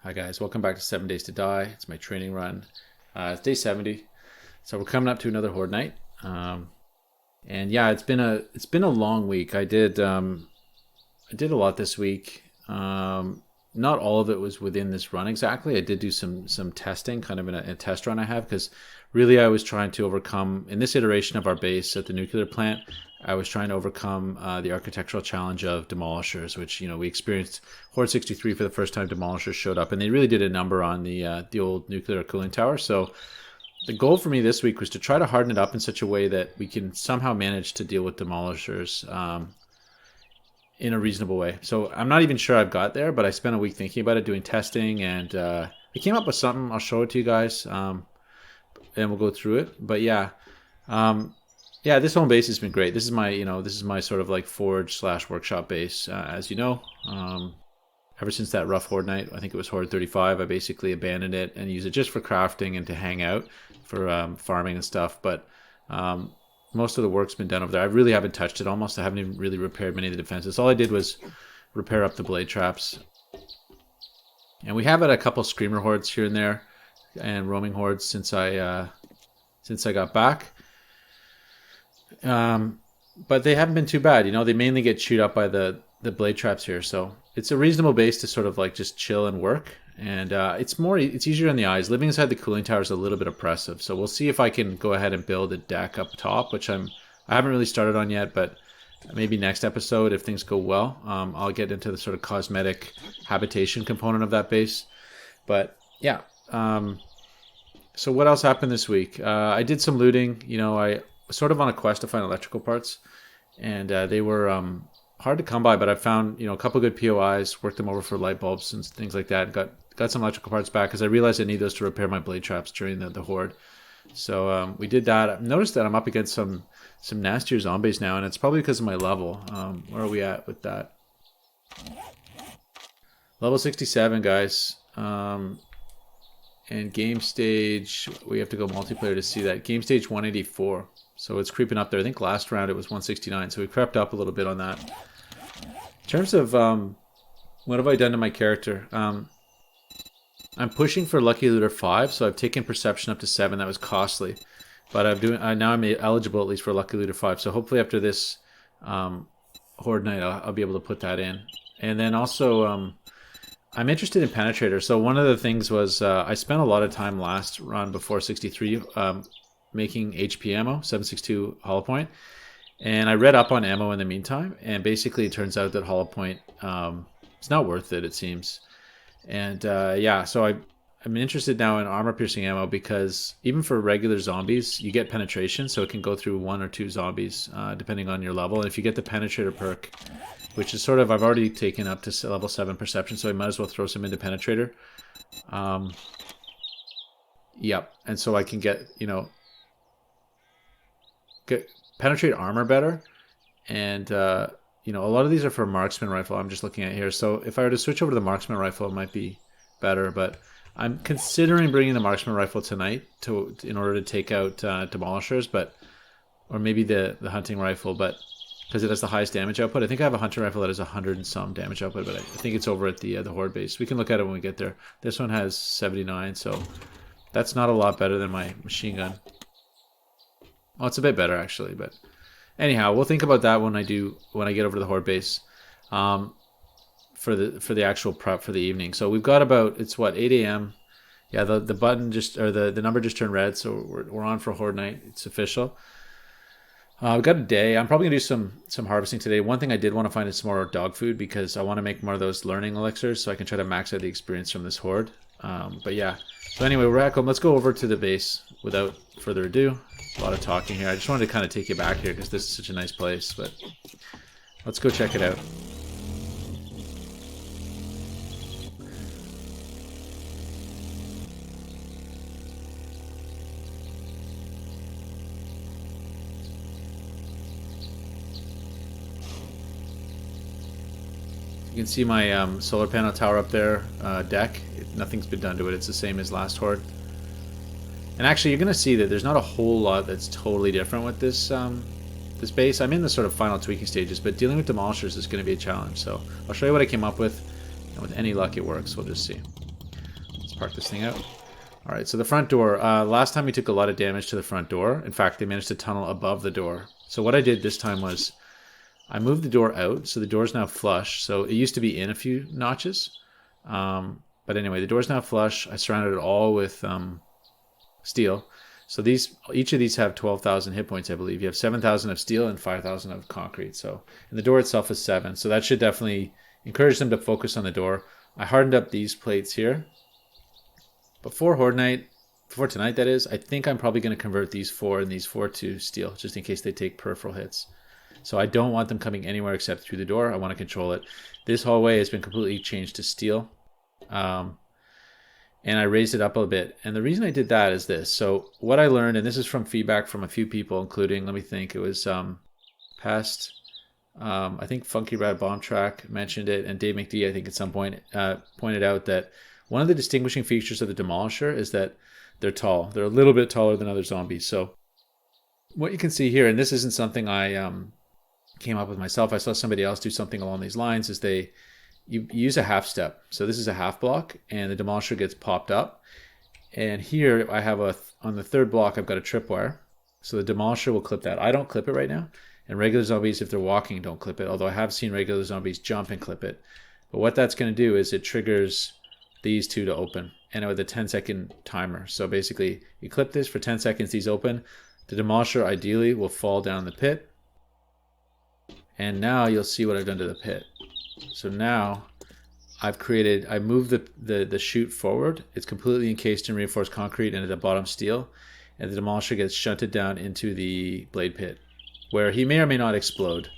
Hi guys, welcome back to 7 Days to Die. It's my training run. It's day 70, so we're coming up to another Horde Night. And yeah, it's been a long week. I did a lot this week. Not all of it was within this run exactly. I did do some testing, kind of in a test run I have, because really I was trying to overcome in this iteration of our base at the nuclear plant. I was trying to overcome the architectural challenge of demolishers, which we experienced. Horde 63 for the first time. Demolishers showed up, and they really did a number on the old nuclear cooling tower. So the goal for me this week was to try to harden it up in such a way that we can somehow manage to deal with demolishers in a reasonable way. So I'm not even sure I've got there, but I spent a week thinking about it, doing testing, and I came up with something. I'll show it to you guys, and we'll go through it. But yeah. Yeah, this home base has been great. This is my sort of like forge/workshop base, as you know. Ever since that rough Horde night, I think it was Horde 35, I basically abandoned it and use it just for crafting and to hang out for farming and stuff. But most of the work's been done over there. I really haven't touched it almost. I haven't even really repaired many of the defenses. All I did was repair up the blade traps. And we have had a couple screamer hordes here and there and roaming hordes since I got back. But they haven't been too bad. They mainly get chewed up by the blade traps here. So it's a reasonable base to sort of like just chill and work. And it's easier on the eyes. Living inside the cooling tower is a little bit oppressive. So we'll see if I can go ahead and build a deck up top, which I haven't really started on yet, but maybe next episode, if things go well, I'll get into the sort of cosmetic habitation component of that base. But yeah. So what else happened this week? I did some looting. I sort of on a quest to find electrical parts, and they were hard to come by, but I found a couple good POIs, worked them over for light bulbs and things like that, and got some electrical parts back because I realized I need those to repair my blade traps during the horde. So we did that. I've noticed that I'm up against some nastier zombies now, and it's probably because of my level. Where are we at with that? Level 67, guys. And game stage, we have to go multiplayer to see that. Game stage 184. So it's creeping up there. I think last round it was 169. So we crept up a little bit on that. In terms of what have I done to my character? I'm pushing for Lucky Looter 5. So I've taken Perception up to 7. That was costly. But now I'm eligible at least for Lucky Looter 5. So hopefully after this Horde Night, I'll be able to put that in. And then also I'm interested in Penetrator. So one of the things was I spent a lot of time last run before 63 making HP ammo, 7.62 hollow point, and I read up on ammo in the meantime, and basically it turns out that hollow point it's not worth it seems. And yeah, so I'm interested now in armor piercing ammo because even for regular zombies you get penetration, so it can go through 1 or 2 zombies depending on your level. And if you get the Penetrator perk, which is sort of, I've already taken up to level 7 perception, so I might as well throw some into Penetrator. Yep, and so I can get penetrate armor better, and a lot of these are for marksman rifle. I'm just looking at here, so if I were to switch over to the marksman rifle, it might be better. But I'm considering bringing the marksman rifle tonight in order to take out demolishers, or maybe the hunting rifle, but because it has the highest damage output. I think I have a hunting rifle that has 100 and some damage output, but I think it's over at the horde base. We can look at it when we get there. This one has 79, so that's not a lot better than my machine gun. Well, it's a bit better actually, but anyhow, we'll think about that when I get over to the horde base, for the actual prep for the evening. So we've got about, it's what, 8 a.m. Yeah, the button the number just turned red, so we're on for Horde Night. It's official. We've got a day. I'm probably gonna do some harvesting today. One thing I did want to find is some more dog food because I want to make more of those learning elixirs so I can try to max out the experience from this horde. But yeah. So anyway, we're back home. Let's go over to the base without further ado. A lot of talking here. I just wanted to kind of take you back here because this is such a nice place. But let's go check it out. You can see my solar panel tower up there, deck. Nothing's been done to it. It's the same as last horde. And actually, you're going to see that there's not a whole lot that's totally different with this this base. I'm in the sort of final tweaking stages, but dealing with demolishers is going to be a challenge. So I'll show you what I came up with, and with any luck it works. We'll just see. park this thing out. All right, so the front door. Last time we took a lot of damage to the front door. In fact, they managed to tunnel above the door. So what I did this time was I moved the door out, so the door's now flush. So it used to be in a few notches. But anyway, the door's now flush. I surrounded it all with steel. So each of these have 12,000 hit points, I believe. You have 7,000 of steel and 5,000 of concrete. So, and the door itself is 7. So that should definitely encourage them to focus on the door. I hardened up these plates here. Before Horde Night, before tonight that is, I think I'm probably going to convert these 4 and these 4 to steel, just in case they take peripheral hits. So I don't want them coming anywhere except through the door. I want to control it. This hallway has been completely changed to steel. And I raised it up a bit. And the reason I did that is this. So what I learned, and this is from feedback from a few people, including, let me think, it was past, I think Funky Rad Bomb Track mentioned it, and Dave McD, I think at some point, pointed out that one of the distinguishing features of the Demolisher is that they're tall. They're a little bit taller than other zombies. So what you can see here, and this isn't something I came up with myself, I saw somebody else do something along these lines, is you use a half step. So this is a half block, and the Demolisher gets popped up. And here I have on the third block, I've got a tripwire. So the Demolisher will clip that. I don't clip it right now. And regular zombies, if they're walking, don't clip it. Although I have seen regular zombies jump and clip it. But what that's going to do is it triggers these two to open. And with a 10-second timer. So basically, you clip this for 10 seconds, these open. The Demolisher ideally will fall down the pit. And now you'll see what I've done to the pit. So now I moved the chute forward. It's completely encased in reinforced concrete and at the bottom steel. And the Demolisher gets shunted down into the blade pit, where he may or may not explode.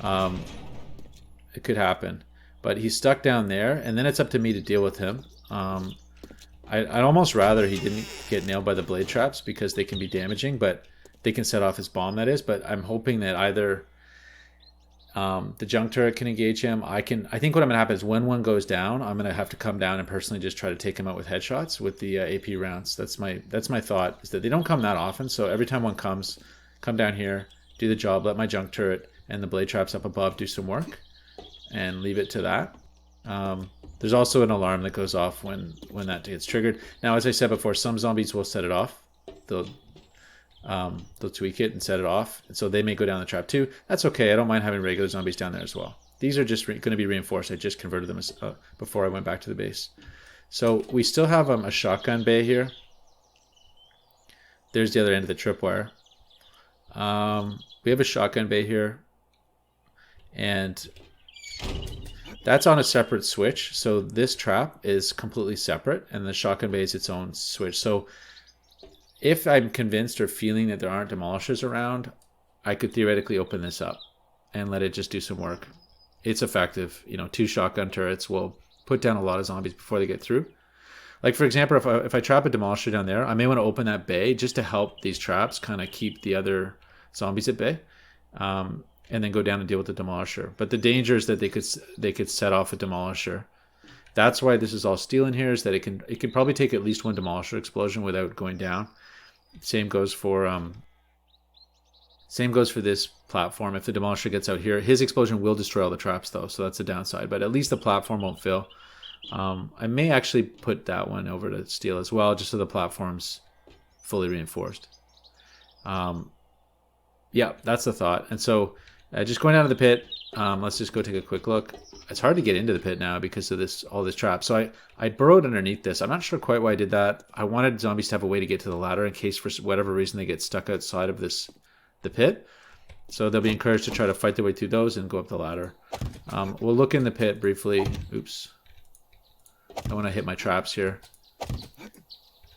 It could happen. But he's stuck down there, and then it's up to me to deal with him. I'd almost rather he didn't get nailed by the blade traps because they can be damaging, but they can set off his bomb, that is. But I'm hoping that either the junk turret can engage him. I think what I'm going to happen is when one goes down, I'm going to have to come down and personally just try to take him out with headshots with the AP rounds. That's my thought, is that they don't come that often. So every time one comes, come down here, do the job, let my junk turret and the blade traps up above do some work, and leave it to that. There's also an alarm that goes off when that gets triggered. Now, as I said before, some zombies will set it off. They'll tweak it and set it off, and so they may go down the trap too. That's okay. I don't mind having regular zombies down there as well. These are just going to be reinforced. I just converted them before I went back to the base. So we still have a shotgun bay here. There's the other end of the tripwire. We have a shotgun bay here, and that's on a separate switch. So this trap is completely separate, and the shotgun bay is its own switch. So if I'm convinced or feeling that there aren't demolishers around, I could theoretically open this up and let it just do some work. It's effective. 2 shotgun turrets will put down a lot of zombies before they get through. Like, for example, if I trap a demolisher down there, I may want to open that bay just to help these traps kind of keep the other zombies at bay, and then go down and deal with the demolisher. But the danger is that they could set off a demolisher. That's why this is all steel in here, is that it can probably take at least one demolisher explosion without going down. Same goes for this platform. If the demolisher gets out here, his explosion will destroy all the traps though, so that's the downside. But at least the platform won't fail. I may actually put that one over to steel as well, just so the platform's fully reinforced. Yeah, that's the thought. And so just going down to the pit, let's just go take a quick look. It's hard to get into the pit now because of all this trap. So I burrowed underneath this. I'm not sure quite why I did that. I wanted zombies to have a way to get to the ladder in case for whatever reason they get stuck outside of the pit. So they'll be encouraged to try to fight their way through those and go up the ladder. We'll look in the pit briefly. Oops. I want to hit my traps here.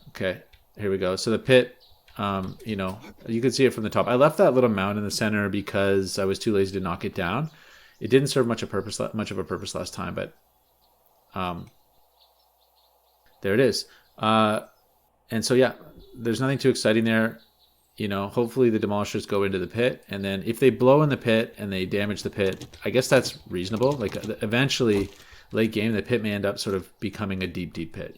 Okay, here we go. So the pit, you can see it from the top. I left that little mound in the center because I was too lazy to knock it down. It didn't serve much of a purpose last time, but there it is. And so yeah, there's nothing too exciting there. Hopefully the demolishers go into the pit, and then if they blow in the pit and they damage the pit, I guess that's reasonable. Like eventually, late game, the pit may end up sort of becoming a deep pit,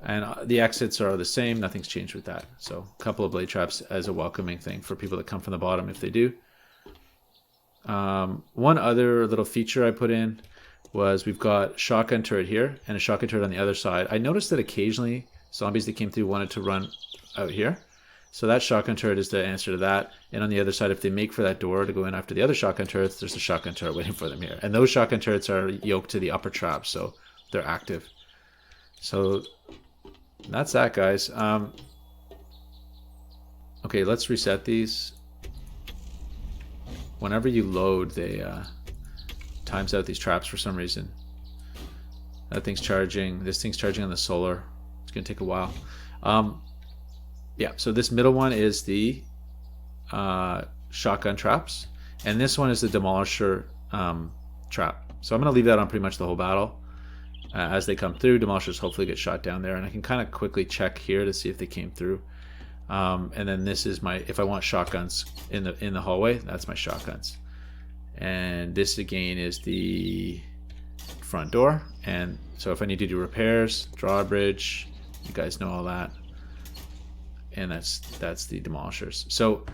And the exits are the same. Nothing's changed with that. So a couple of blade traps as a welcoming thing for people that come from the bottom if they do. One other little feature I put in was we've got shotgun turret here and a shotgun turret on the other side. I noticed that occasionally zombies that came through wanted to run out here. So that shotgun turret is the answer to that. And on the other side, if they make for that door to go in after the other shotgun turrets, there's a shotgun turret waiting for them here. And those shotgun turrets are yoked to the upper trap, so they're active. So that's that, guys. Okay, let's reset these. Whenever you load, they times out these traps for some reason. That thing's charging. This thing's charging on the solar. It's going to take a while. Yeah, so this middle one is the shotgun traps, and this one is the demolisher trap. So I'm going to leave that on pretty much the whole battle. As they come through, demolishers hopefully get shot down there, and I can kind of quickly check here to see if they came through. And then this is my, if I want shotguns in the hallway, that's my shotguns. And this again is the front door. And so if I need to do repairs, drawbridge, you guys know all that. And that's the demolishers. So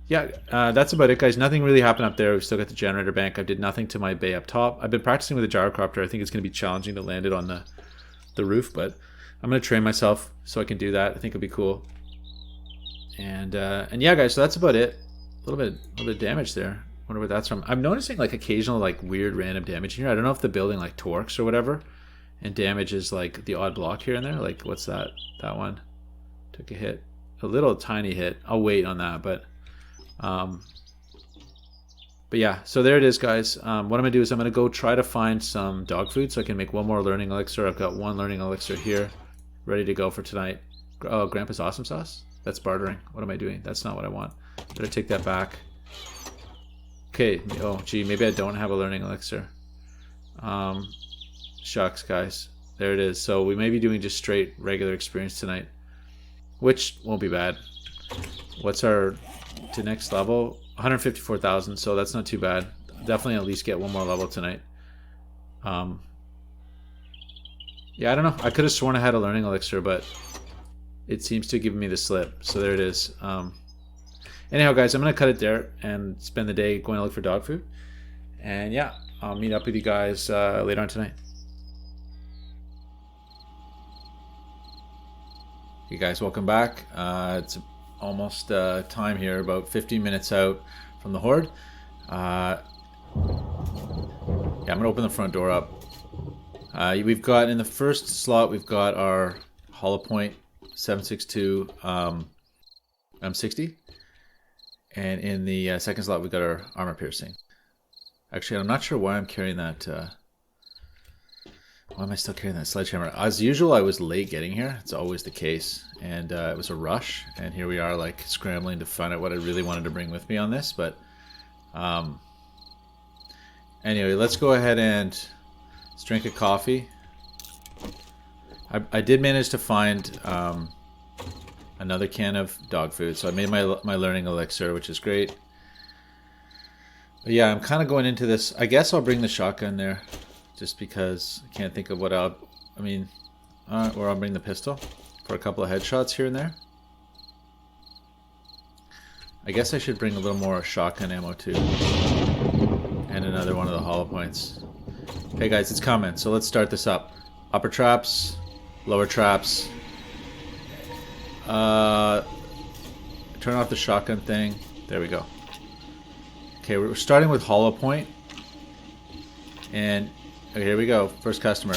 yeah, that's about it, guys. Nothing really happened up there. We've still got the generator bank. I did nothing to my bay up top. I've been practicing with the gyrocopter. I think it's going to be challenging to land it on the roof, but I'm going to train myself so I can do that. I think it'll be cool. And yeah, guys, so that's about it. A little bit of damage there. Wonder what that's from. I'm noticing like occasional like weird random damage here. I don't know if the building like torques or whatever, and damages like the odd block here and there. Like what's that? That one took a hit. A little tiny hit. I'll wait on that, but yeah, so there it is, guys. What I'm gonna do is I'm gonna go try to find some dog food so I can make one more learning elixir. I've got one learning elixir here ready to go for tonight. Oh, Grandpa's awesome sauce. That's bartering. What am I doing? That's not what I want. Better take that back. Okay. Oh gee, maybe I don't have a learning elixir. Shucks, guys. There it is. So we may be doing just straight regular experience tonight, which won't be bad. What's our to next level? 154,000, so that's not too bad. Definitely at least get one more level tonight. Yeah, I don't know. I could have sworn I had a learning elixir, but it seems to have given me the slip. So there it is. Anyhow, guys, I'm going to cut it there and spend the day going to look for dog food. And yeah, I'll meet up with you guys later on tonight. Hey guys, welcome back. It's almost time here, about 15 minutes out from the Horde. Yeah, I'm gonna open the front door up. We've got in the first slot, we've got our hollow point 762 M60, and in the second slot we've got our armor piercing. Actually, I'm not sure why I'm carrying that. Why am I still carrying that sledgehammer? As usual, I was late getting here. It's always the case. And it was a rush. And here we are, like, scrambling to find out what I really wanted to bring with me on this. But anyway, let's go ahead and let's drink a coffee. I did manage to find another can of dog food. So I made my learning elixir, which is great. But yeah, I'm kind of going into this. I guess I'll bring the shotgun there. Just because I can't think of what I'll... I mean... or I'll bring the pistol for a couple of headshots here and there. I guess I should bring a little more shotgun ammo too. And another one of the hollow points. Okay guys, it's coming. So let's start this up. Upper traps. Lower traps. Turn off the shotgun thing. There we go. Okay, we're starting with hollow point. And... okay, here we go. First customer.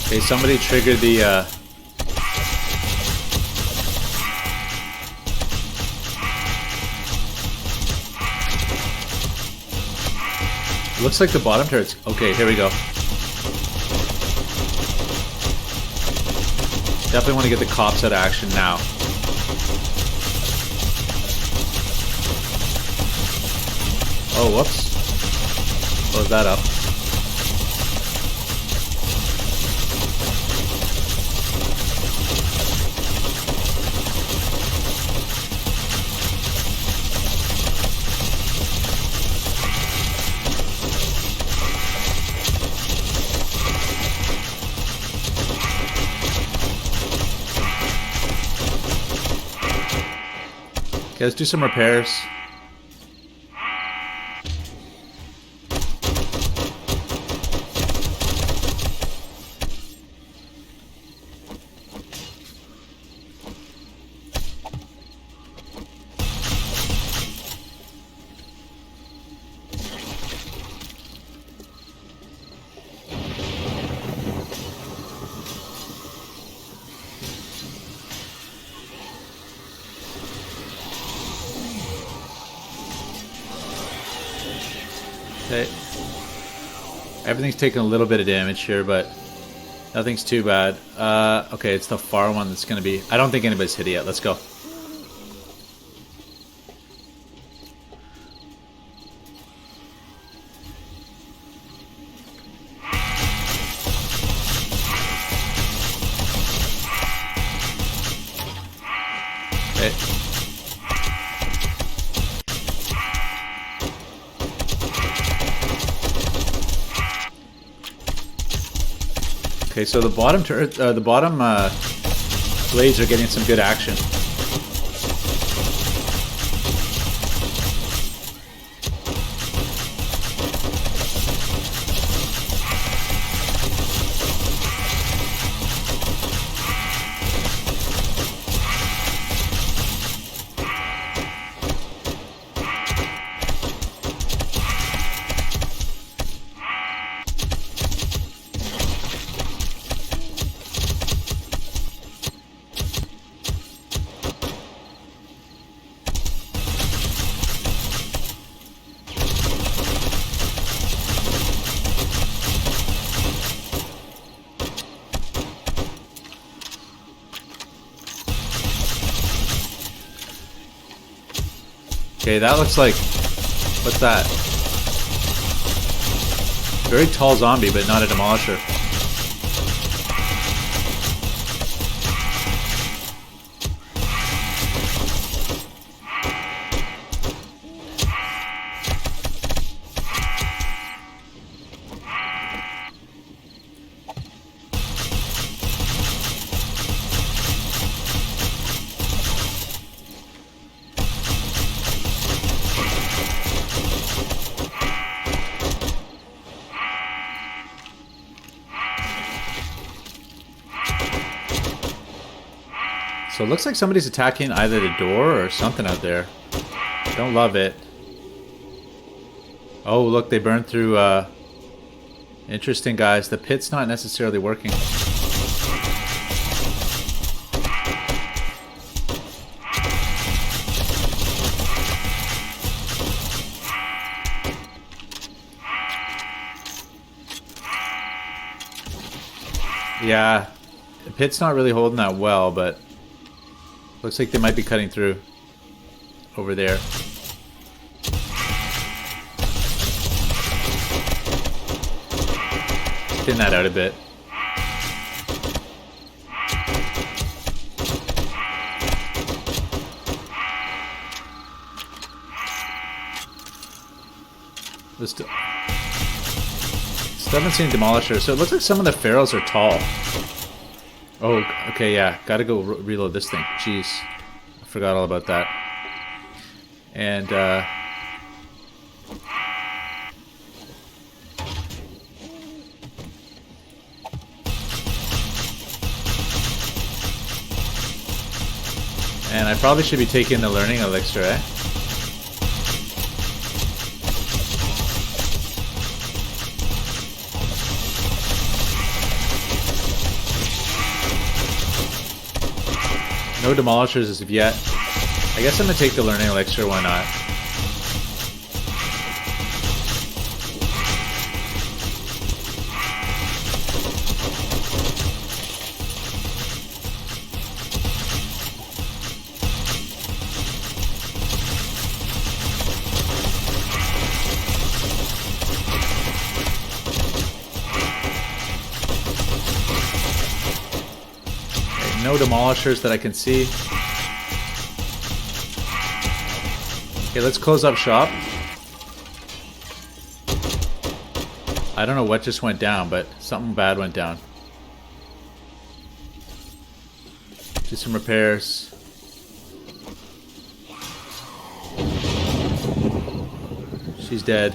Okay, somebody triggered the looks like the bottom turret's... okay, here we go. Definitely want to get the cops out of action now. Oh, whoops. Close that up. Okay, let's do some repairs. Okay. Everything's taking a little bit of damage here, but nothing's too bad. Okay, it's the far one that's going to be... I don't think anybody's hit it yet. Let's go. Okay. Okay, so the bottom blades are getting some good action. Okay, that looks like... What's that? Very tall zombie, but not a demolisher. So it looks like somebody's attacking either the door or something out there. Don't love it. Oh, look, they burned through... Interesting, guys. The pit's not necessarily working. Yeah, the pit's not really holding that well, but... Looks like they might be cutting through over there. Thin that out a bit. Still haven't seen Demolisher, so it looks like some of the pharaohs are tall. Oh, okay, yeah. Gotta go reload this thing. Jeez. I forgot all about that. And, and I probably should be taking the learning elixir, eh? No demolishers as of yet. I guess I'm gonna take the learning elixir, why not? No demolishers that I can see. Okay, let's close up shop. I don't know what just went down, but something bad went down. Do some repairs. She's dead.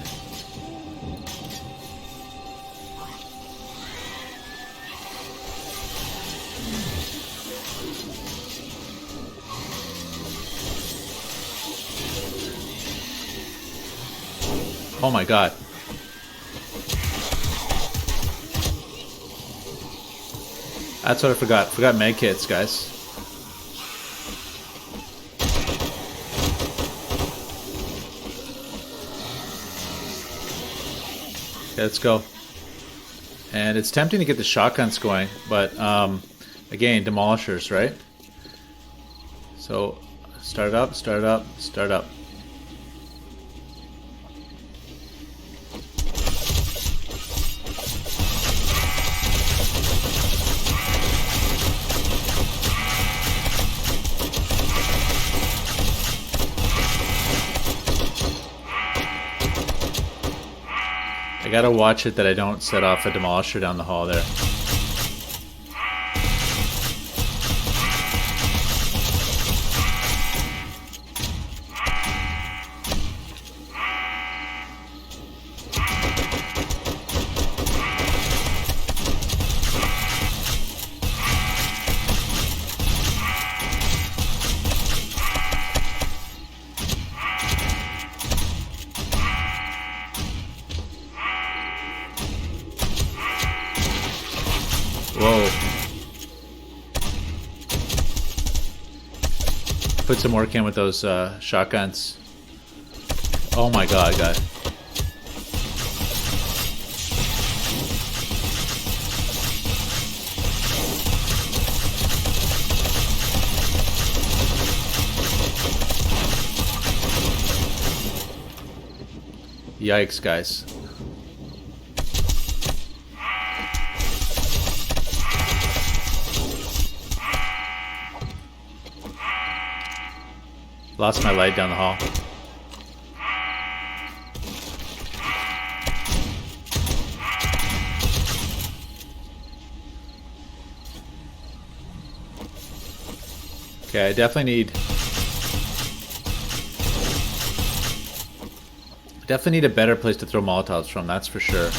Oh my god. That's what I forgot. Forgot med kits, guys. Okay, let's go. And it's tempting to get the shotguns going, but again, demolishers, right? So start up, start up, start up. I gotta watch it that I don't set off a demolisher down the hall there. Whoa. Put some work in with those shotguns. Oh my god, guys. Yikes, guys. Lost my light down the hall. Okay, I definitely need a better place to throw Molotovs from, that's for sure.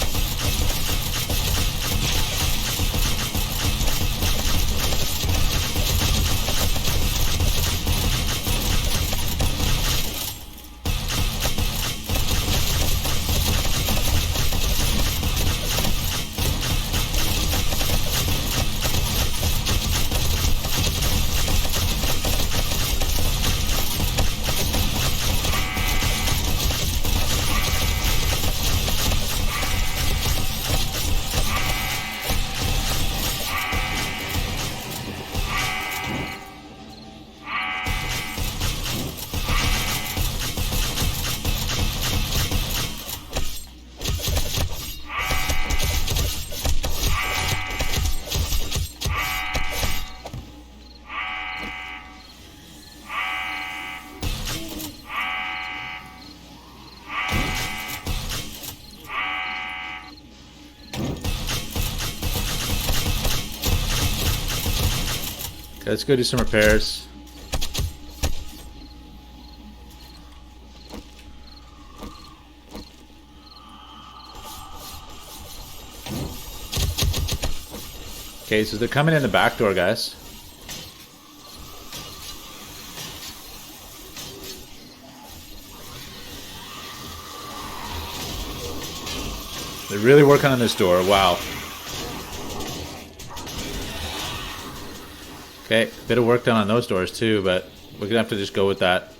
Let's go do some repairs. Okay, so they're coming in the back door, guys. They're really working on this door. Wow. Okay, a bit of work done on those doors too, but we're gonna have to just go with that.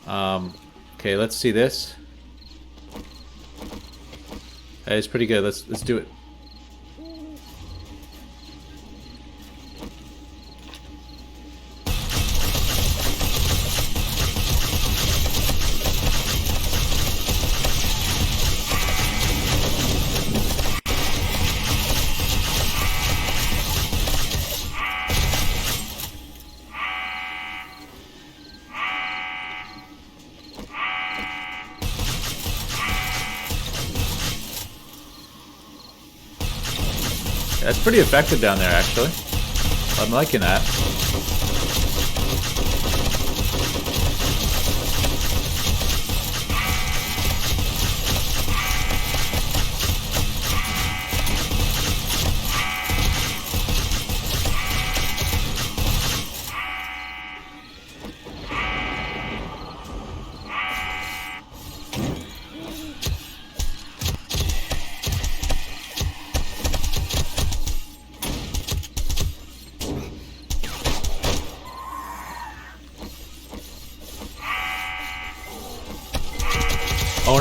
Okay, let's see this. Hey, it's pretty good. Let's do it. That's pretty effective down there, actually. I'm liking that.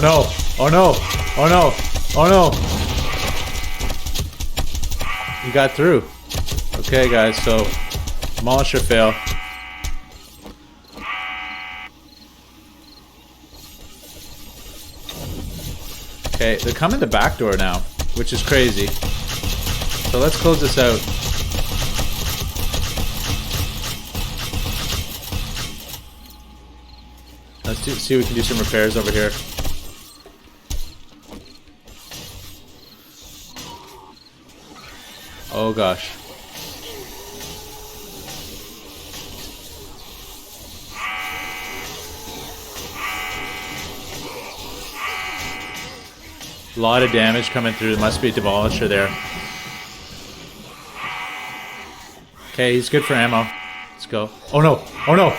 no! Oh no! Oh no! Oh no! You got through. Okay, guys, so demolisher fail. Okay, they're coming the back door now, which is crazy. So let's close this out. Let's see if we can do some repairs over here. Oh gosh. A lot of damage coming through. There must be a demolisher there. Okay, he's good for ammo. Let's go. Oh no! Oh no!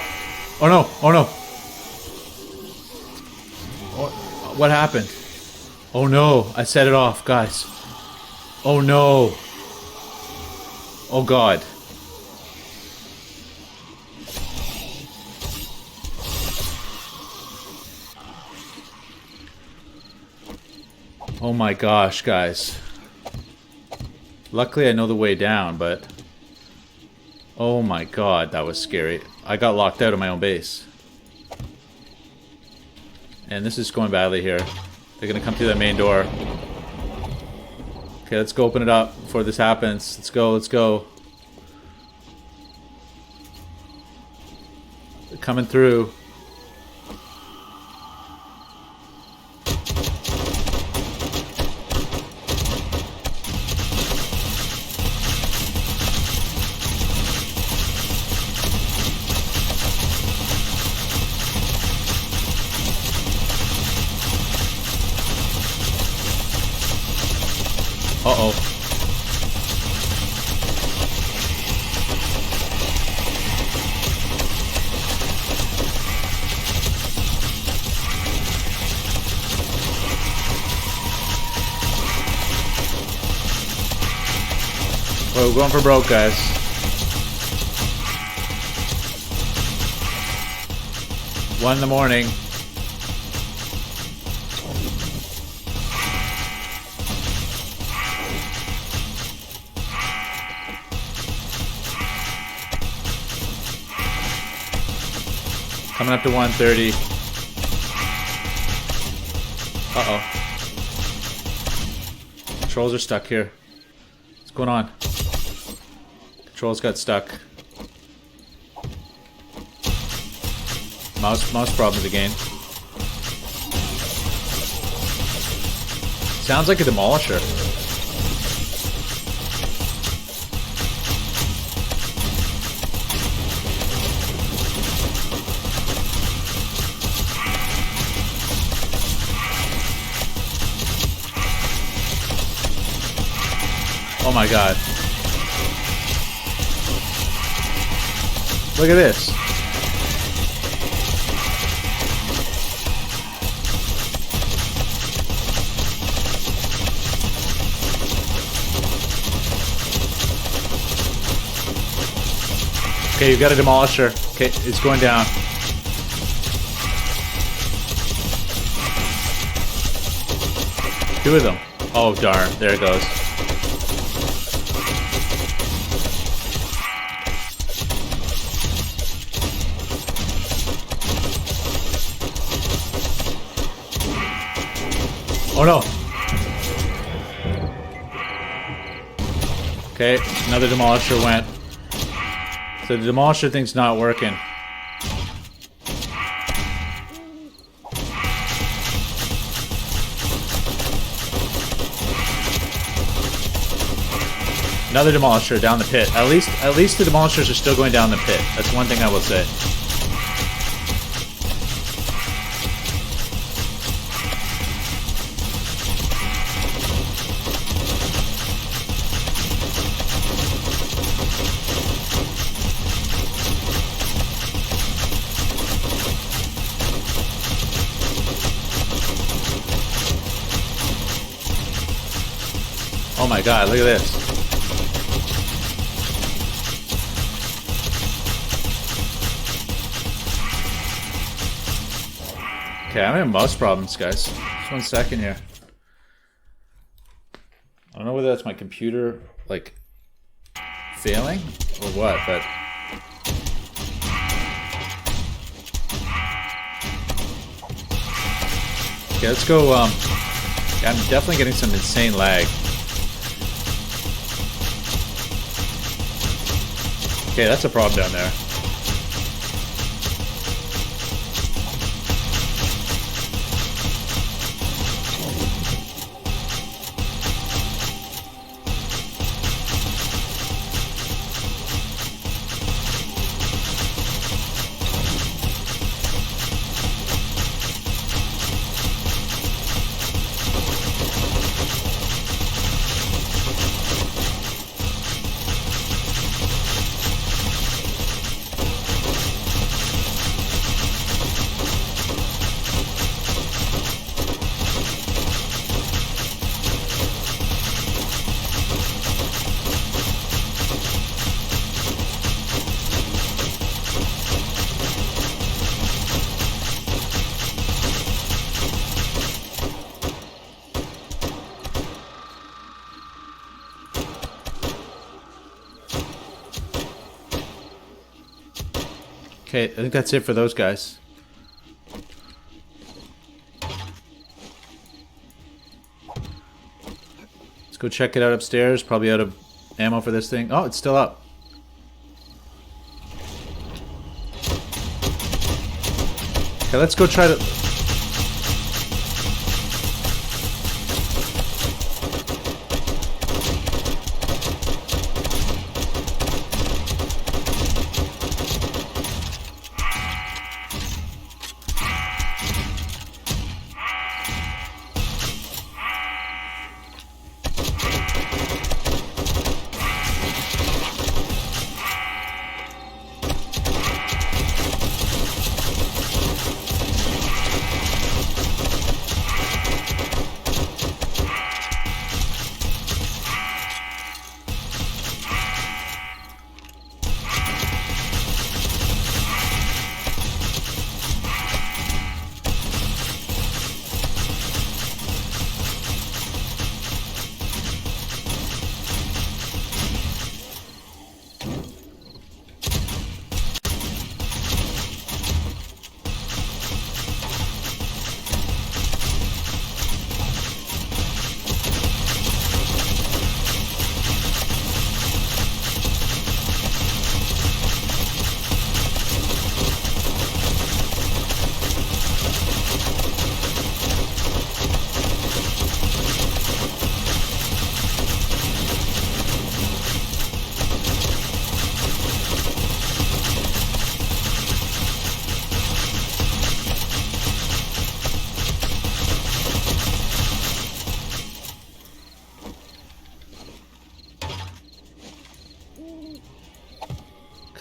Oh no! Oh no! What happened? Oh no! I set it off, guys. Oh no! Oh god. Oh my gosh, guys. Luckily I know the way down, but... Oh my god, that was scary. I got locked out of my own base. And this is going badly here. They're gonna come through that main door. Okay, let's go open it up before this happens. Let's go, let's go. They're coming through. Uh-oh. Well, we're going for broke, guys. One in the morning. Coming up to 130. Uh-oh. Controls are stuck here. What's going on? Controls got stuck. Mouse problems again. Sounds like a demolisher. Oh my god. Look at this. Okay, you got a demolisher. Okay, it's going down. Two of them. Oh darn, there it goes. Oh no! Okay, another demolisher went. So the demolisher thing's not working. Another demolisher down the pit. At least the demolishers are still going down the pit. That's one thing I will say. Oh my god, look at this. Okay, I'm having mouse problems, guys. Just 1 second here. I don't know whether that's my computer, like, failing or what, but... Okay, let's go, yeah, I'm definitely getting some insane lag. Okay, that's a problem down there. Okay, I think that's it for those guys. Let's go check it out upstairs. Probably out of ammo for this thing. Oh, it's still up. Okay, let's go try to...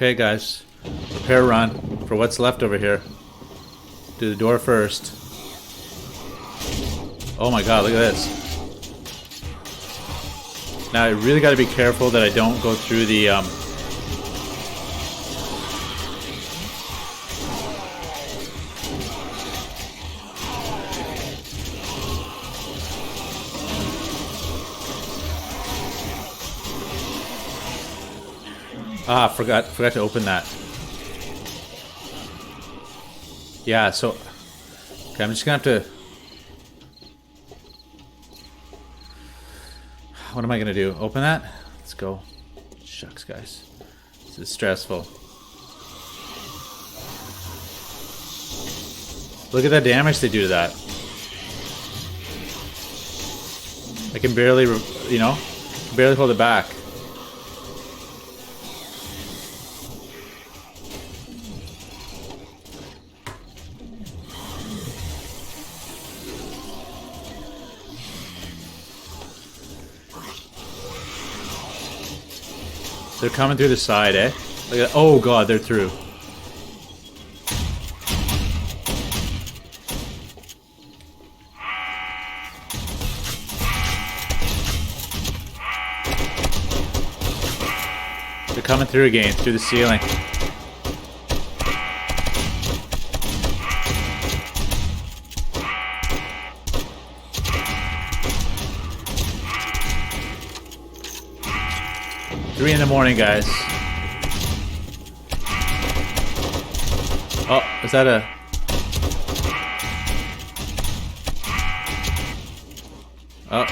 Okay, guys. Prepare run for what's left over here. Do the door first. Oh my god, look at this. Now, I really gotta be careful that I don't go through the, forgot to open that. Yeah, so... Okay, I'm just gonna have to... What am I gonna do? Open that? Let's go. Shucks, guys. This is stressful. Look at the damage they do to that. I can barely, you know, barely hold it back. They're coming through the side, eh? Look at that. Oh god, they're through. They're coming through again, through the ceiling. 3 in the morning, guys. Oh, is that a... Oh.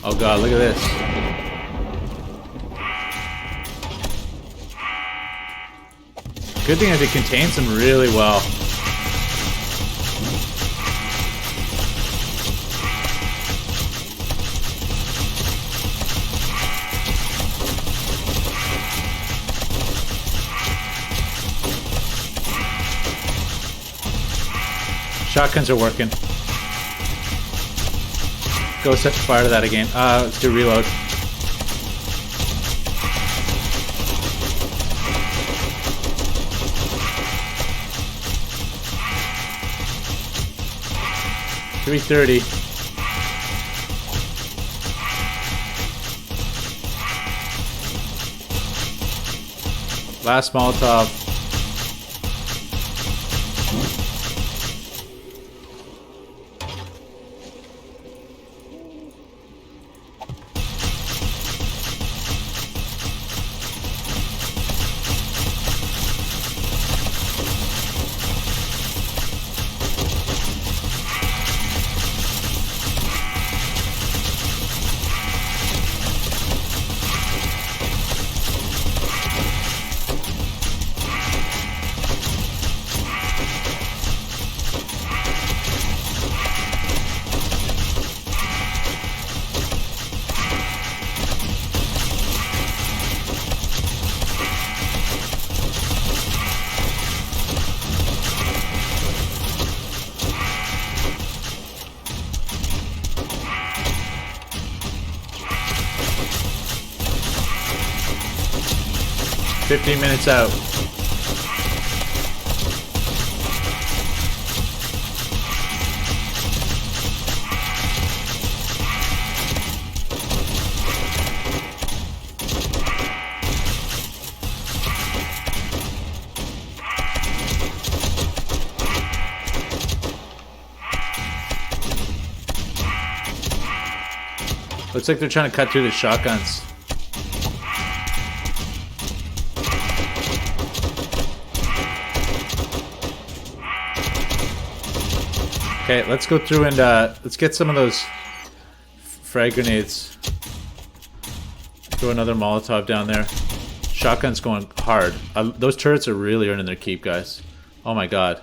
Oh god, look at this. Good thing is it contains them really well. Shotguns are working. Go set fire to that again. Let's do reload. $330. Last Molotov. $15 minutes out. Looks like they're trying to cut through the shotguns. Okay, let's go through and let's get some of those frag grenades. Throw another Molotov down there. Shotgun's going hard. Those turrets are really earning their keep, guys. Oh my god.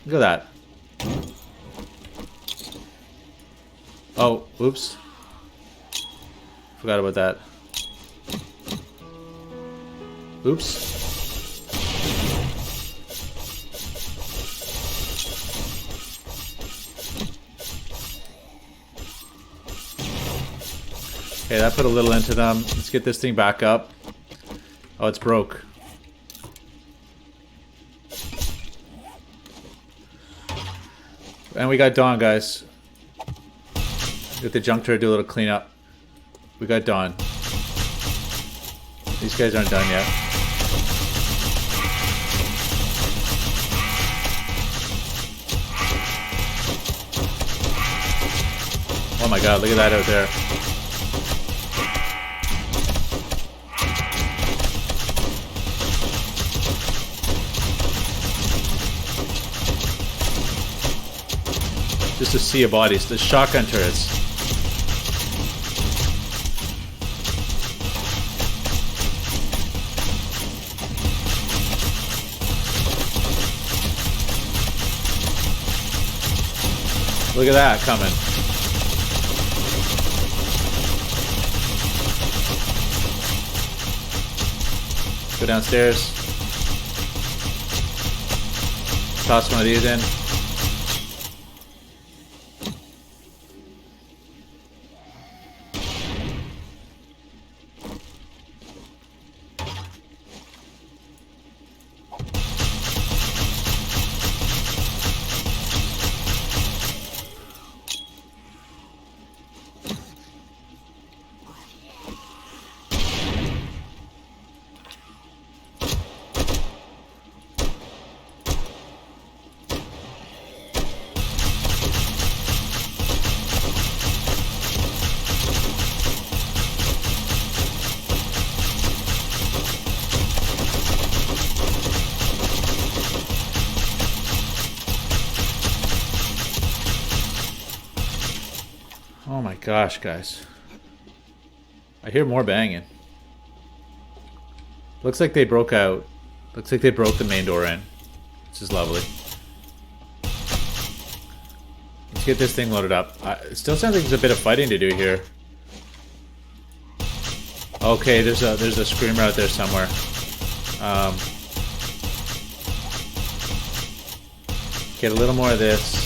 Look at that. Oh, oops. Forgot about that. Oops. Okay, that put a little into them. Let's get this thing back up. Oh, it's broke. And we got Dawn, guys. Get the junk turret, do a little cleanup. We got Dawn. These guys aren't done yet. Oh my god, look at that out there. Just a sea of bodies. The shotgun turrets. Look at that coming. Go downstairs. Toss one of these in. Oh my gosh, guys. I hear more banging. Looks like they broke out. Looks like they broke the main door in. This is lovely. Let's get this thing loaded up. It still sounds like there's a bit of fighting to do here. Okay, there's a screamer out there somewhere. Get a little more of this.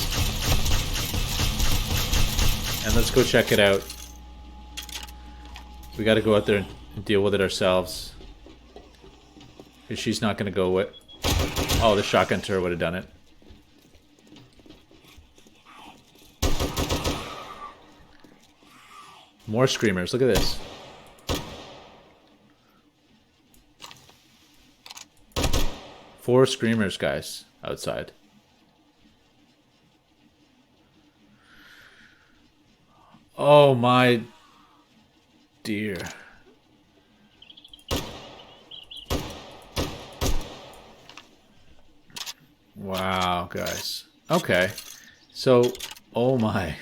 And let's go check it out. We gotta go out there and deal with it ourselves. Because she's not gonna go with... Oh, the shotgun turret would have done it. More screamers, look at this. Four screamers, guys, outside. Oh my dear. Wow, guys. Okay. So, oh my.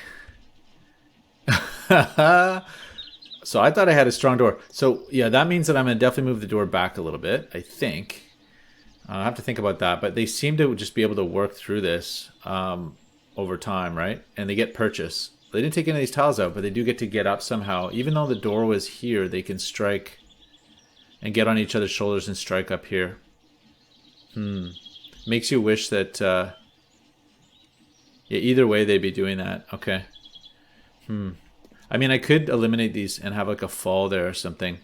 So I thought I had a strong door. So, yeah, that means that I'm going to definitely move the door back a little bit, I think. I have to think about that. But they seem to just be able to work through this over time, right? And they get purchase. They didn't take any of these tiles out, but they do get to get up somehow. Even though the door was here, they can strike and get on each other's shoulders and strike up here. Makes you wish that... yeah, either way they'd be doing that. Okay. I mean, I could eliminate these and have like a fall there or something.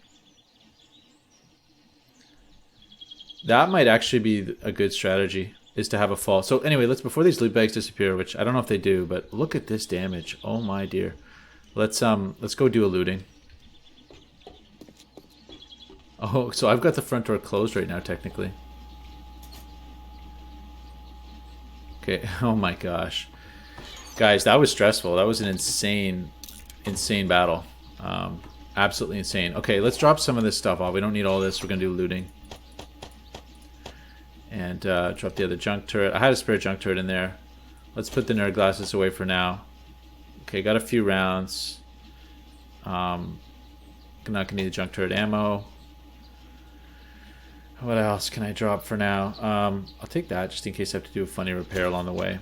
That might actually be a good strategy, is to have a fall. So anyway, let's, before these loot bags disappear, which I don't know if they do, but look at this damage. Oh my dear. Let's go do a looting. Oh, so I've got the front door closed right now, technically. Okay, oh my gosh. Guys, that was stressful. That was an insane battle. Absolutely insane. Okay, let's drop some of this stuff off. We don't need all this. We're going to do looting. And drop the other junk turret. I had a spare junk turret in there. Let's put the nerd glasses away for now. Okay, got a few rounds. I'm not going to need the junk turret ammo. What else can I drop for now? I'll take that just in case I have to do a funny repair along the way.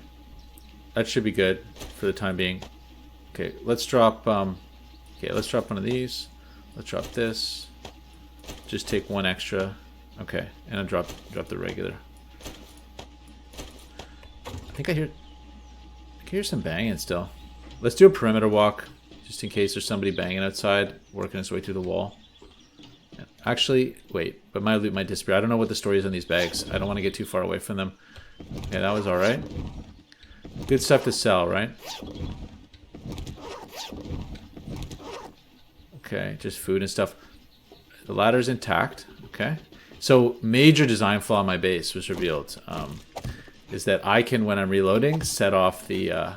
That should be good for the time being. Okay, let's drop let's drop one of these. Let's drop this. Just take one extra. Okay, and I'll drop the regular. I think I hear some banging still. Let's do a perimeter walk, just in case there's somebody banging outside, working his way through the wall. Actually, wait, but my loot might disappear. I don't know what the story is on these bags. I don't want to get too far away from them. Okay, that was alright. Good stuff to sell, right? Okay, just food and stuff. The ladder's intact. Okay. So, major design flaw in my base was revealed. Is that I can, when I'm reloading, set off the...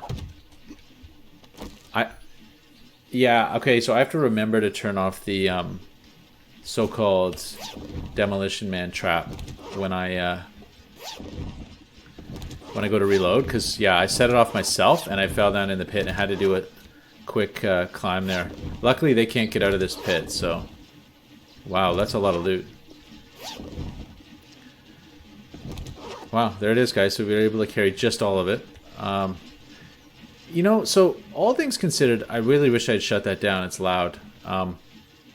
Yeah, okay, so I have to remember to turn off the so-called Demolition Man trap when I go to reload. Because, yeah, I set it off myself, and I fell down in the pit and had to do a quick climb there. Luckily, they can't get out of this pit, so... Wow, that's a lot of loot. Wow, there it is, guys. So we were able to carry just all of it. You know, so all things considered, I really wish I'd shut that down. It's loud.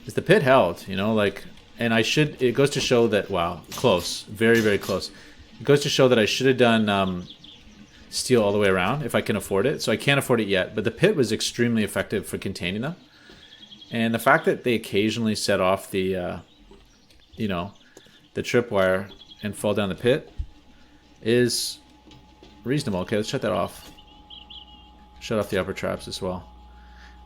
Is the pit held? You know, like, and I should. It goes to show that, wow, close, very, very close. It goes to show that I should have done steel all the way around if I can afford it. So I can't afford it yet, but the pit was extremely effective for containing them. And the fact that they occasionally set off the, you know, the tripwire and fall down the pit is reasonable. Okay, let's shut that off. Shut off the upper traps as well.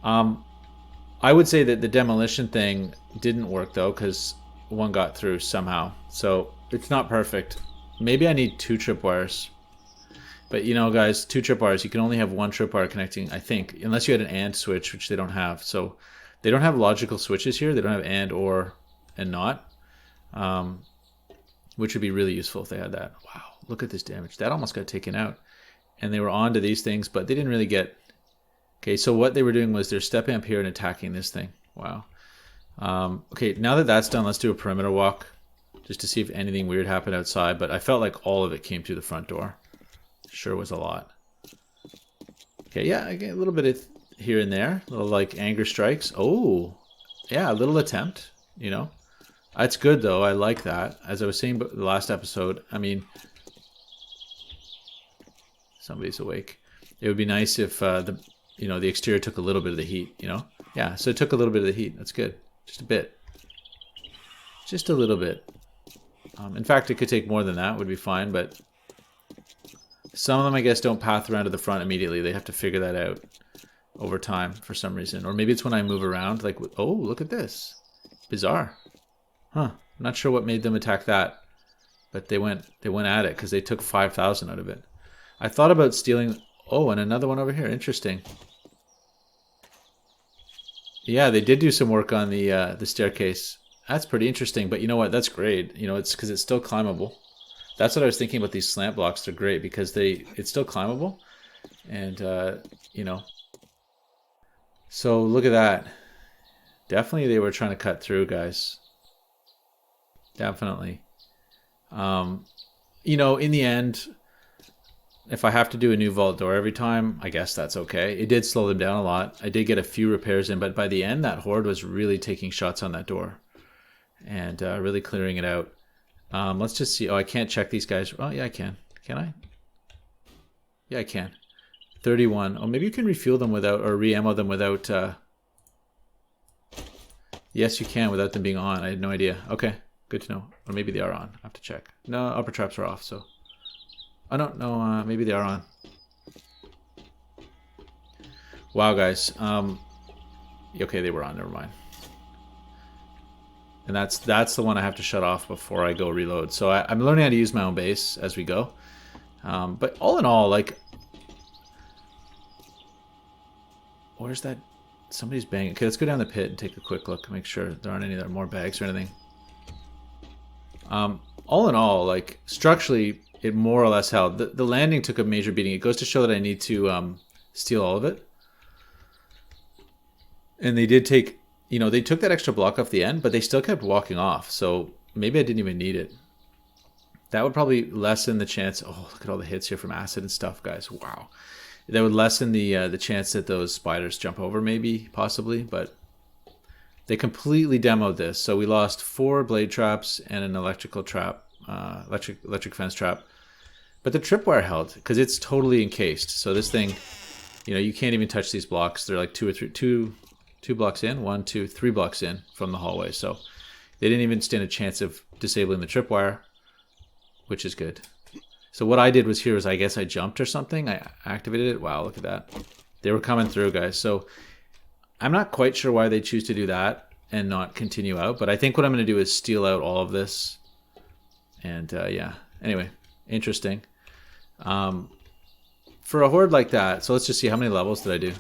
I would say that the demolition thing didn't work though, because one got through somehow. So it's not perfect. Maybe I need 2 tripwires. But you know, guys, 2 tripwires, you can only have 1 tripwire connecting, I think, unless you had an AND switch, which they don't have. So they don't have logical switches here. They don't have AND, or, and not. Which would be really useful if they had that. Wow, look at this damage. That almost got taken out. And they were onto these things, but they didn't really get Okay, so what they were doing was they're stepping up here and attacking this thing. Wow. Okay, now that that's done, let's do a perimeter walk just to see if anything weird happened outside. But I felt like all of it came through the front door. Sure was a lot. Okay, yeah, I get a little bit of here and there. Little like anger strikes. Oh, yeah, a little attempt, you know. That's good though. I like that. As I was saying the last episode, I mean, somebody's awake. It would be nice if the exterior took a little bit of the heat, you know? Yeah, so it took a little bit of the heat. That's good. Just a bit. Just a little bit. In fact, it could take more than that. Would be fine, but some of them, I guess, don't path around to the front immediately. They have to figure that out over time for some reason. Or maybe it's when I move around. Like, oh, look at this. Bizarre. Huh. I'm not sure what made them attack that. But they went at it because they took 5,000 out of it. I thought about stealing... Oh, and another one over here. Interesting. Yeah, they did do some work on the staircase. That's pretty interesting. But you know what? That's great. You know, it's because it's still climbable. That's what I was thinking about these slant blocks. They're great because it's still climbable. And, you know. So look at that. Definitely they were trying to cut through, guys. Definitely. You know, in the end... If I have to do a new vault door every time, I guess that's okay. It did slow them down a lot. I did get a few repairs in, but by the end, that horde was really taking shots on that door and really clearing it out. Let's just see. Oh, I can't check these guys. Oh, yeah, I can. Can I? Yeah, I can. 31. Oh, maybe you can refuel them without, or re-ammo them without... Yes, you can without them being on. I had no idea. Okay, good to know. Or maybe they are on. I have to check. No, upper traps are off, so... I don't know, maybe they are on. Wow, guys. Okay, they were on, never mind. And that's the one I have to shut off before I go reload. So I'm learning how to use my own base as we go. But all in all, like... Where's that? Somebody's banging. Okay, let's go down the pit and take a quick look. Make sure there aren't any more bags or anything. All in all, like, structurally... It more or less held. The landing took a major beating. It goes to show that I need to steal all of it. And they did take, you know, they took that extra block off the end, but they still kept walking off. So maybe I didn't even need it. That would probably lessen the chance. Oh, look at all the hits here from acid and stuff, guys. Wow. That would lessen the chance that those spiders jump over, maybe, possibly. But they completely demoed this. So we lost 4 blade traps and an electrical trap, electric fence trap. But the tripwire held because it's totally encased. So this thing, you know, you can't even touch these blocks. They're like two blocks in, 1, 2, 3 blocks in from the hallway. So they didn't even stand a chance of disabling the tripwire, which is good. So what I did was here is I guess I jumped or something. I activated it. Wow, look at that. They were coming through, guys. So I'm not quite sure why they choose to do that and not continue out. But I think what I'm going to do is steal out all of this. And yeah, anyway, interesting. For a horde like that, so let's just see how many levels did I do.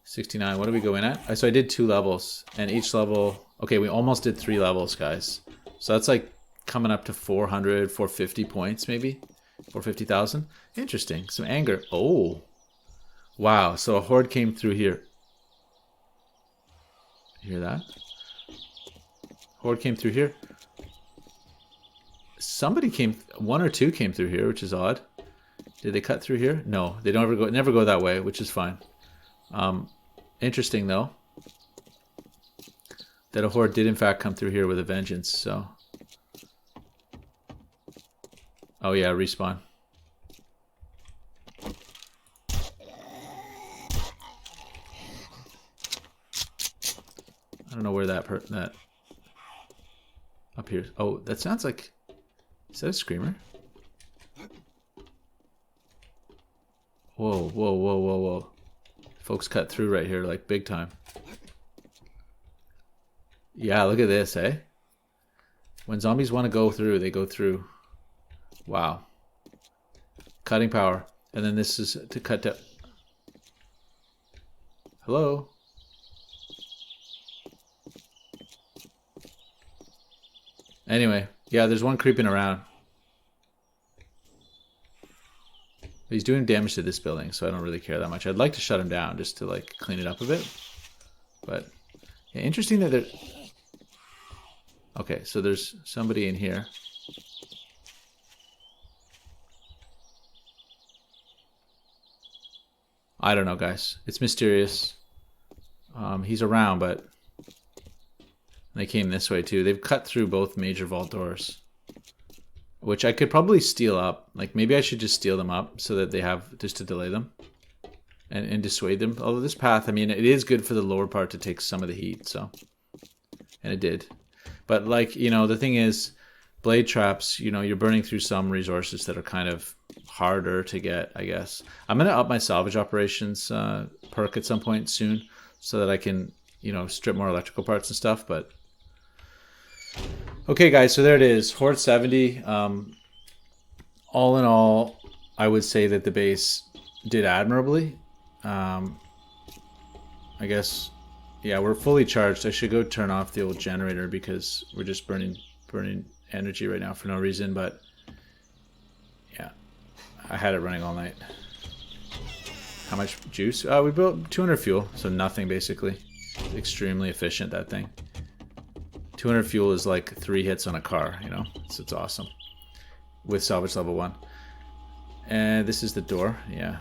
69. What did we go in at? So I did 2 levels, and each level... Okay, we almost did 3 levels, guys. So that's like coming up to 400, 450 points, maybe? 450,000? Interesting. Some anger. Oh. Wow, so a horde came through here. You hear that? Horde came through here. Somebody came... 1 or 2 came through here, which is odd. Did they cut through here? No, they don't never go that way, which is fine. Interesting though, that a horde did in fact come through here with a vengeance. So, oh yeah, respawn. I don't know where that up here. Oh, that sounds like. Is that a screamer? Whoa, whoa, whoa, whoa, whoa. Folks cut through right here, like big time. Yeah, look at this, eh? When zombies want to go through, they go through. Wow. Cutting power. And then this is to cut to... Hello? Anyway, yeah, there's one creeping around. He's doing damage to this building, so I don't really care that much. I'd like to shut him down just to like clean it up a bit. But yeah, interesting that there... Okay, so there's somebody in here. I don't know, guys. It's mysterious. He's around, but they came this way too. They've cut through both major vault doors, which I could probably steal up. Like maybe I should just steal them up so that they have just to delay them and dissuade them. Although this path, I mean, it is good for the lower part to take some of the heat. So, and it did. But like, you know, the thing is, blade traps, you know, you're burning through some resources that are kind of harder to get, I guess. I'm going to up my salvage operations perk at some point soon so that I can, you know, strip more electrical parts and stuff. But okay, guys, so there it is, Horde 70. All in all, I would say that the base did admirably. I guess, yeah, we're fully charged. I should go turn off the old generator because we're just burning energy right now for no reason. But yeah, I had it running all night. How much juice? We built 200 fuel, so nothing basically. Extremely efficient, that thing. 200 fuel is like 3 hits on a car, you know? So it's awesome. With salvage level 1. And this is the door, yeah.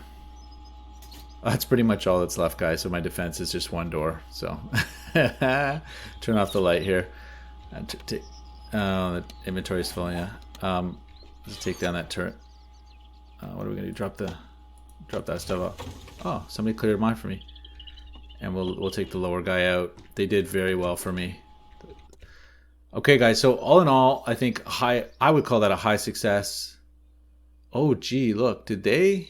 That's pretty much all that's left, guys. So my defense is just 1 door. So turn off the light here. The inventory is full, yeah. Let's take down that turret. What are we gonna do? Drop that stuff off. Oh, somebody cleared mine for me. And we'll take the lower guy out. They did very well for me. Okay, guys. So all in all, I think I would call that a high success. Oh, gee, look, did they?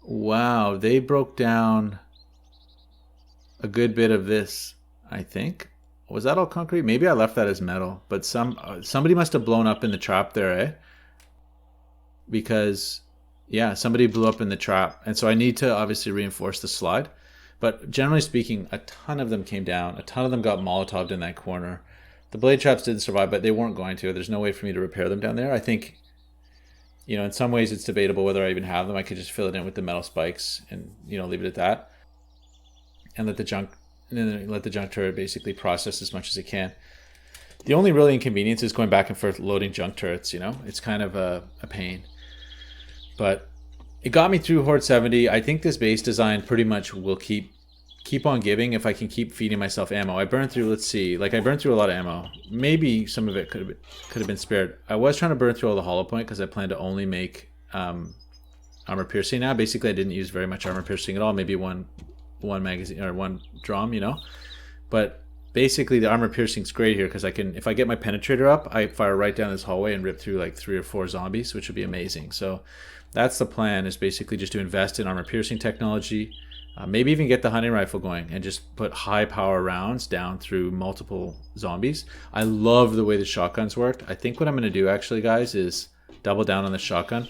Wow, they broke down a good bit of this, I think. Was that all concrete? Maybe I left that as metal, but somebody must have blown up in the trap there, eh? Because, yeah, somebody blew up in the trap. And so I need to obviously reinforce the slide. But generally speaking, a ton of them came down. A ton of them got Molotoved in that corner. The blade traps didn't survive, but they weren't going to. There's no way for me to repair them down there. I think, you know, in some ways it's debatable whether I even have them. I could just fill it in with the metal spikes and, you know, leave it at that. And let the junk turret basically process as much as it can. The only really inconvenience is going back and forth loading junk turrets, you know? It's kind of a pain. But it got me through Horde 70. I think this base design pretty much will keep on giving if I can keep feeding myself ammo. I burned through, let's see, like I burned through a lot of ammo. Maybe some of it could have been spared. I was trying to burn through all the hollow point because I plan to only make armor piercing now. Basically, I didn't use very much armor piercing at all. Maybe one magazine or one drum, you know. But basically, the armor piercing is great here because I can, if I get my penetrator up, I fire right down this hallway and rip through like 3 or 4 zombies, which would be amazing. So that's the plan, is basically just to invest in armor piercing technology. Maybe even get the hunting rifle going and just put high power rounds down through multiple zombies. I love the way the shotguns worked. I think what I'm going to do actually, guys, is double down on the shotgun.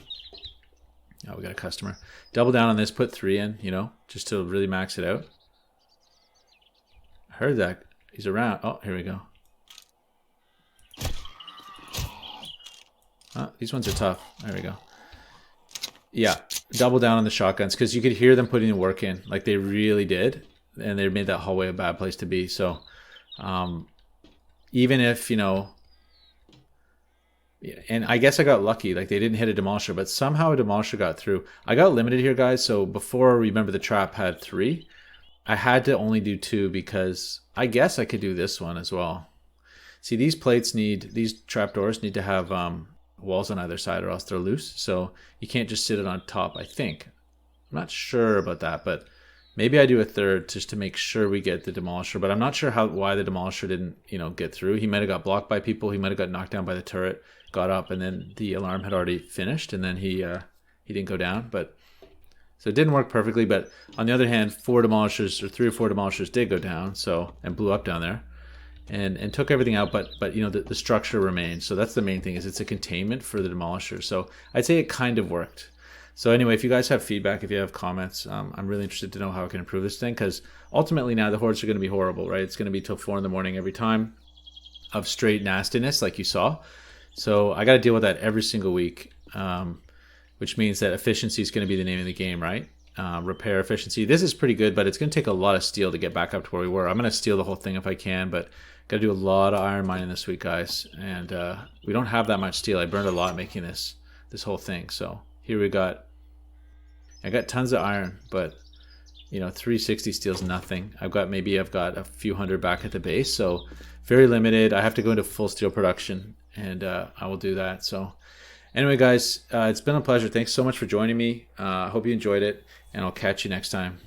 Oh, we got a customer. Double down on this, put 3 in, you know, just to really max it out. I heard that. He's around. Oh, here we go. Oh, these ones are tough. There we go. Yeah, double down on the shotguns because you could hear them putting the work in, like they really did, and they made that hallway a bad place to be. So, even if, you know, and I guess I got lucky, like they didn't hit a demolisher, but somehow a demolisher got through. I got limited here, guys. So before, remember, the trap had 3. I had to only do 2 because I guess I could do this one as well. See, these trapdoors need to have walls on either side or else they're loose, so you can't just sit it on top, I think. I'm not sure about that, but maybe I do a 3rd just to make sure we get the demolisher, but I'm not sure why the demolisher didn't, you know, get through. He might have got blocked by people, he might have got knocked down by the turret, got up, and then the alarm had already finished, and then he didn't go down. But so it didn't work perfectly, but on the other hand, 4 demolishers, or 3 or 4 demolishers did go down, so, and blew up down there. And took everything out, but you know, the structure remains. So that's the main thing, is it's a containment for the demolisher. So I'd say it kind of worked. So anyway, if you guys have feedback, if you have comments, I'm really interested to know how I can improve this thing, because ultimately now the hordes are going to be horrible, right? It's going to be till 4 in the morning every time of straight nastiness like you saw. So I got to deal with that every single week. which means that efficiency is going to be the name of the game, right? Repair efficiency. This is pretty good, but it's going to take a lot of steel to get back up to where we were. I'm going to steal the whole thing if I can, but got to do a lot of iron mining this week, guys. And we don't have that much steel. I burned a lot making this whole thing. So here I got tons of iron, but 360 steel is nothing. I've got a few hundred back at the base, so very limited. I have to go into full steel production, and I will do that. So anyway, guys, it's been a pleasure. Thanks so much for joining me. I hope you enjoyed it, and I'll catch you next time.